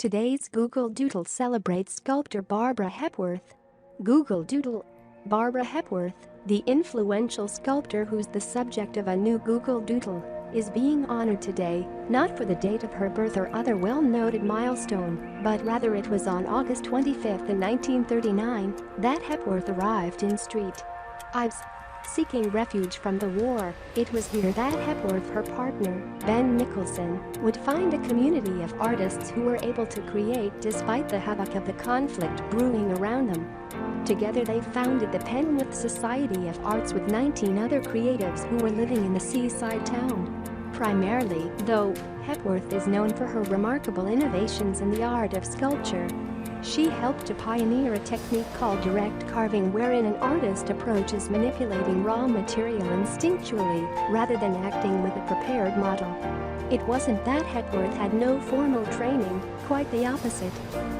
Today's Google Doodle celebrates sculptor Barbara Hepworth. Google Doodle. Barbara Hepworth, the influential sculptor who's the subject of a new Google Doodle, is being honored today, not for the date of her birth or other well-noted milestone, but rather it was on August 25 in 1939 that Hepworth arrived in St. Ives. Seeking refuge from the war, it was here that Hepworth, her partner, Ben Nicholson, would find a community of artists who were able to create despite the havoc of the conflict brewing around them. Together they founded the Hepworth Society of Arts with 19 other creatives who were living in the seaside town. Primarily, though, Hepworth is known for her remarkable innovations in the art of sculpture. She helped to pioneer a technique called direct carving, wherein an artist approaches manipulating raw material instinctually rather than acting with a prepared model. It wasn't that Hepworth had no formal training, quite the opposite.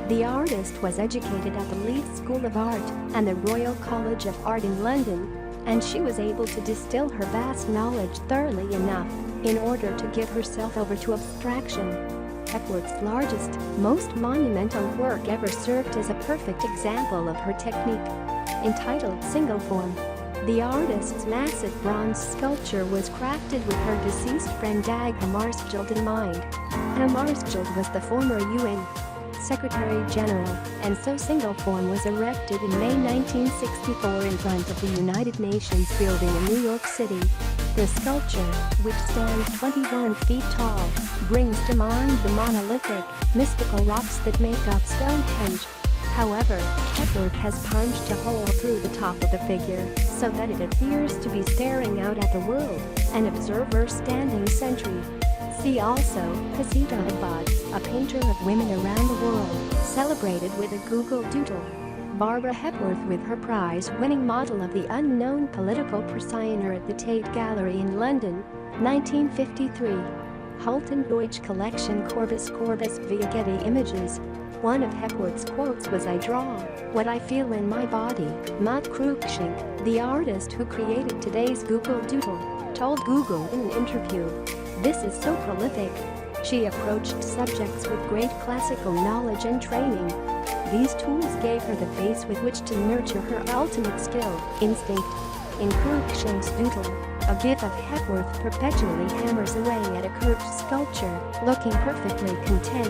The artist was educated at the Leith School of Art and the Royal College of Art in London, and she was able to distill her vast knowledge thoroughly enough in order to give herself over to abstraction. Hepworth's largest, most monumental work ever served as a perfect example of her technique. Entitled Single Form, the artist's massive bronze sculpture was crafted with her deceased friend Dag Hammarskjöld in mind. Hammarskjöld was the former UN Secretary General, and so Single Form was erected in May 1964 in front of the United Nations building in New York City. The sculpture, which stands 21 feet tall, brings to mind the monolithic, mystical rocks that make up Stonehenge. However, Hepworth has punched a hole through the top of the figure so that it appears to be staring out at the world, an observer standing sentry. See also Casita Abad, a painter of women around the world, celebrated with a Google Doodle. Barbara Hepworth with her prize-winning model of the unknown political prisoner at the Tate Gallery in London, 1953. Hulton Deutsch Collection Corbus via Getty Images. One of Hepworth's quotes was, "I draw what I feel in my body." Matt Cruikshank, the artist who created today's Google Doodle, told Google in an interview, "This is so prolific." She approached subjects with great classical knowledge and training. These tools gave her the base with which to nurture her ultimate skill, instinct. In Cruikshank's doodle, a gif of Hepworth perpetually hammers away at a curved sculpture, looking perfectly content.